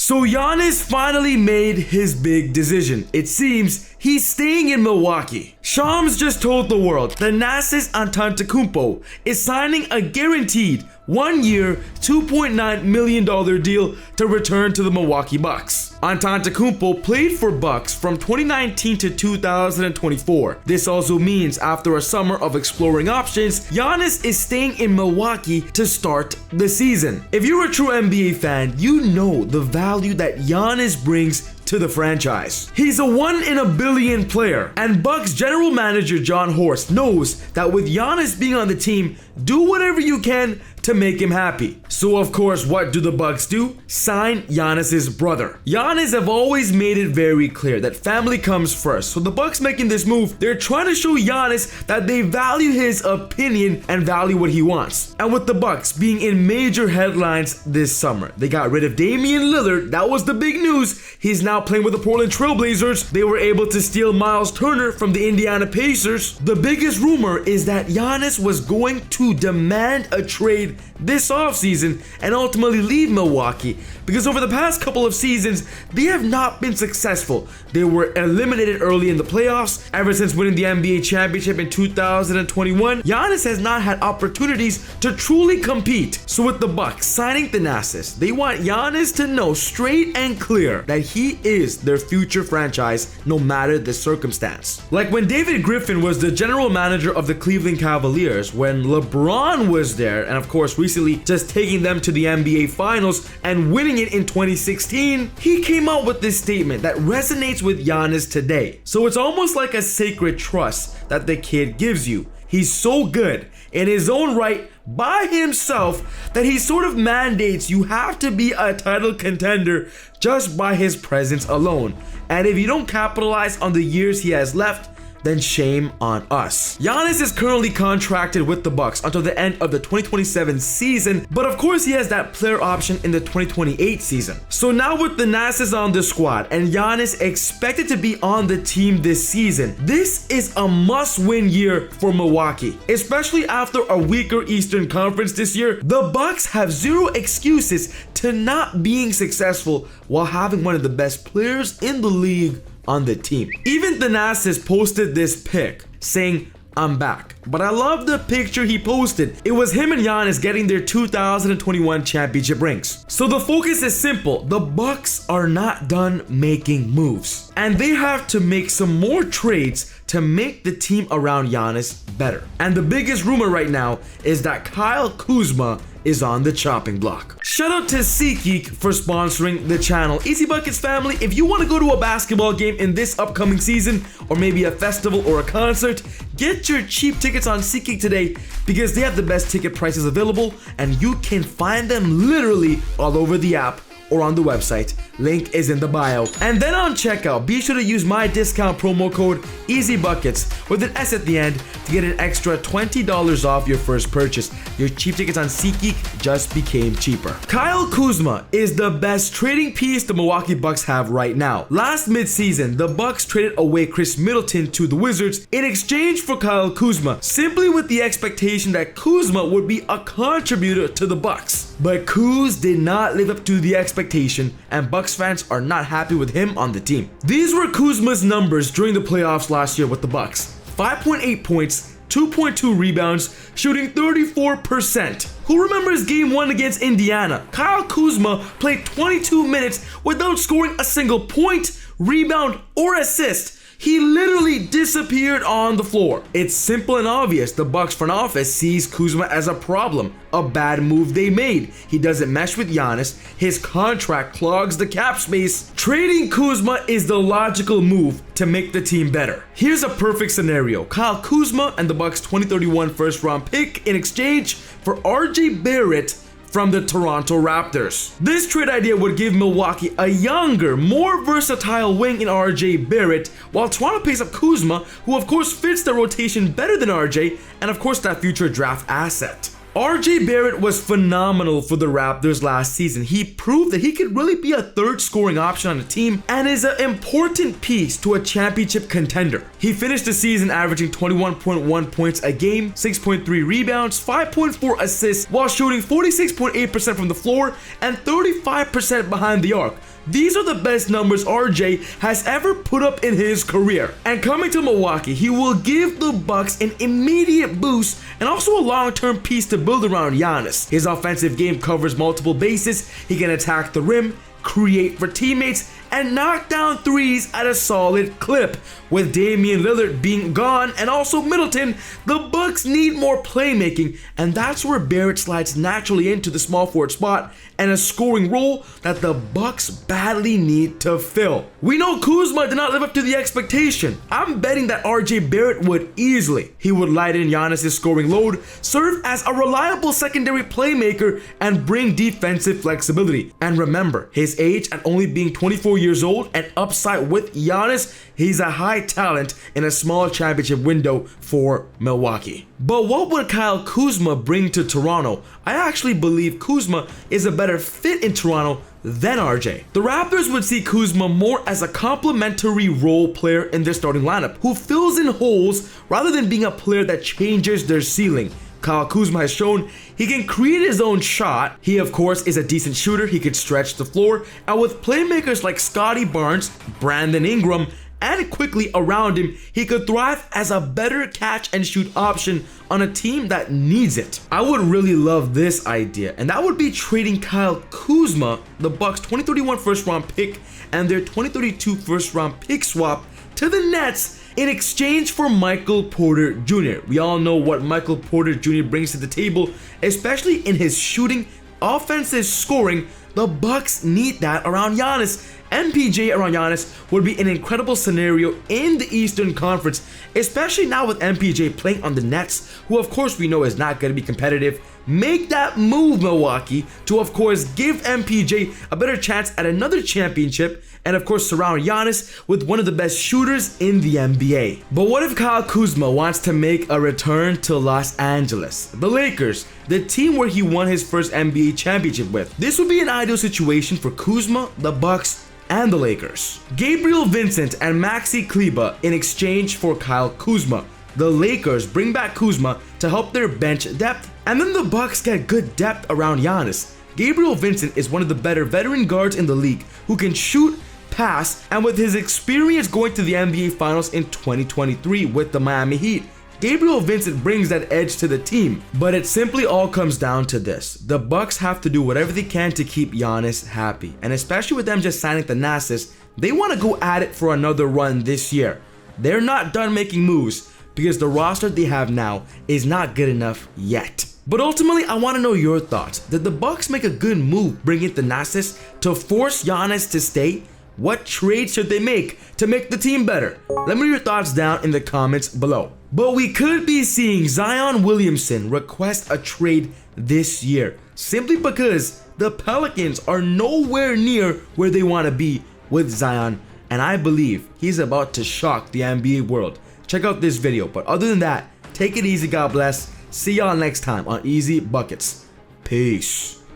So Giannis finally made his big decision. It seems he's staying in Milwaukee. Shams just told the world that Giannis Antetokounmpo is signing a guaranteed 1-year, $2.9 million deal to return to the Milwaukee Bucks. Antetokounmpo played for Bucks from 2019 to 2024. This also means after a summer of exploring options, Giannis is staying in Milwaukee to start the season. If you're a true NBA fan, you know the value that Giannis brings to the franchise. He's a 1 in a billion player, and Bucks general manager John Horst knows that with Giannis being on the team, do whatever you can to make him happy. So of course, what do the Bucks do? Sign Giannis's brother. Giannis have always made it very clear that family comes first. So the Bucks making this move, they're trying to show Giannis that they value his opinion and value what he wants. And with the Bucks being in major headlines this summer, they got rid of Damian Lillard. That was the big news. He's now playing with the Portland Trail Blazers. They were able to steal Miles Turner from the Indiana Pacers. The biggest rumor is that Giannis was going to demand a trade this offseason and ultimately leave Milwaukee, because over the past couple of seasons they have not been successful. They were eliminated early in the playoffs. Ever since winning the NBA championship in 2021, Giannis has not had opportunities to truly compete. So with the Bucks signing Thanasis, they want Giannis to know straight and clear that he is their future franchise no matter the circumstance. Like when David Griffin was the general manager of the Cleveland Cavaliers, when LeBron was there, and of course recently just taking them to the NBA Finals and winning it in 2016, he came out with this statement that resonates with Giannis today. So it's almost like a sacred trust that the kid gives you. He's so good in his own right by himself that he sort of mandates you have to be a title contender just by his presence alone. And if you don't capitalize on the years he has left, then shame on us. Giannis is currently contracted with the Bucks until the end of the 2027 season, but of course he has that player option in the 2028 season. So now with the Thanasis on the squad and Giannis expected to be on the team this season, this is a must-win year for Milwaukee. Especially after a weaker Eastern Conference this year, the Bucks have zero excuses to not being successful while having one of the best players in the league on the team. Even Thanasis posted this pic saying, "I'm back." But I love the picture he posted. It was him and Giannis getting their 2021 championship rings. So the focus is simple. The Bucks are not done making moves, and they have to make some more trades to make the team around Giannis better. And the biggest rumor right now is that Kyle Kuzma is on the chopping block. Shout out to SeatGeek for sponsoring the channel. Easy Buckets family, if you want to go to a basketball game in this upcoming season, or maybe a festival or a concert, get your cheap tickets on SeatGeek today, because they have the best ticket prices available and you can find them literally all over the app or on the website. Link is in the bio. And then on checkout, be sure to use my discount promo code EasyBuckets with an S at the end to get an extra $20 off your first purchase. Your cheap tickets on SeatGeek just became cheaper. Kyle Kuzma is the best trading piece the Milwaukee Bucks have right now. Last midseason, the Bucks traded away Chris Middleton to the Wizards in exchange for Kyle Kuzma, simply with the expectation that Kuzma would be a contributor to the Bucks. But Kuz did not live up to the expectation, and Bucks fans are not happy with him on the team. These were Kuzma's numbers during the playoffs last year with the Bucks. 5.8 points, 2.2 rebounds, shooting 34%. Who remembers game 1 against Indiana? Kyle Kuzma played 22 minutes without scoring a single point, rebound, or assist. He literally disappeared on the floor. It's simple and obvious. The Bucks front office sees Kuzma as a problem, a bad move they made. He doesn't mesh with Giannis. His contract clogs the cap space. Trading Kuzma is the logical move to make the team better. Here's a perfect scenario. Kyle Kuzma and the Bucks 2031 first round pick in exchange for RJ Barrett from the Toronto Raptors. This trade idea would give Milwaukee a younger, more versatile wing in RJ Barrett, while Toronto picks up Kuzma, who of course fits the rotation better than RJ, and of course that future draft asset. RJ Barrett was phenomenal for the Raptors last season. He proved that he could really be a third scoring option on the team and is an important piece to a championship contender. He finished the season averaging 21.1 points a game, 6.3 rebounds, 5.4 assists while shooting 46.8% from the floor and 35% behind the arc. These are the best numbers RJ has ever put up in his career. And coming to Milwaukee, he will give the Bucks an immediate boost and also a long-term piece to build around Giannis. His offensive game covers multiple bases. He can attack the rim, create for teammates, and knock down threes at a solid clip. With Damian Lillard being gone and also Middleton, the Bucks need more playmaking, and that's where Barrett slides naturally into the small forward spot and a scoring role that the Bucks badly need to fill. We know Kuzma did not live up to the expectation. I'm betting that RJ Barrett would easily. He would lighten Giannis' scoring load, serve as a reliable secondary playmaker, and bring defensive flexibility. And remember, his age at only being 24 years old and upside with Giannis, he's a high talent in a small championship window for Milwaukee. But what would Kyle Kuzma bring to Toronto? I actually believe Kuzma is a better fit in Toronto than RJ. The Raptors would see Kuzma more as a complementary role player in their starting lineup, who fills in holes rather than being a player that changes their ceiling. Kyle Kuzma has shown he can create his own shot. He, of course, is a decent shooter. He could stretch the floor. And with playmakers like Scotty Barnes, Brandon Ingram, and quickly around him, he could thrive as a better catch and shoot option on a team that needs it. I would really love this idea, and that would be trading Kyle Kuzma, the Bucks' 2031 first round pick, and their 2032 first round pick swap to the Nets in exchange for Michael Porter Jr. We all know what Michael Porter Jr. brings to the table, especially in his shooting, offensive scoring. The Bucks need that around Giannis. MPJ around Giannis would be an incredible scenario in the Eastern Conference, especially now with MPJ playing on the Nets, who of course we know is not going to be competitive. Make that move, Milwaukee, to of course give MPJ a better chance at another championship, and of course surround Giannis with one of the best shooters in the NBA. But what if Kyle Kuzma wants to make a return to Los Angeles, the Lakers, the team where he won his first NBA championship with? This would be an ideal situation for Kuzma, the Bucks, and the Lakers. Gabriel Vincent and Maxi Kleber in exchange for Kyle Kuzma. The Lakers bring back Kuzma to help their bench depth, and then the Bucks get good depth around Giannis. Gabriel Vincent is one of the better veteran guards in the league who can shoot, pass, and with his experience going to the NBA Finals in 2023 with the Miami Heat, Gabriel Vincent brings that edge to the team. But it simply all comes down to this. The Bucks have to do whatever they can to keep Giannis happy. And especially with them just signing Thanasis, they want to go at it for another run this year. They're not done making moves because the roster they have now is not good enough yet. But ultimately, I want to know your thoughts. Did the Bucks make a good move bringing Thanasis to force Giannis to stay? What trades should they make to make the team better? Let me know your thoughts down in the comments below. But we could be seeing Zion Williamson request a trade this year, simply because the Pelicans are nowhere near where they want to be with Zion, and I believe he's about to shock the NBA world. Check out this video, but other than that, take it easy, God bless. See y'all next time on Easy Buckets. Peace.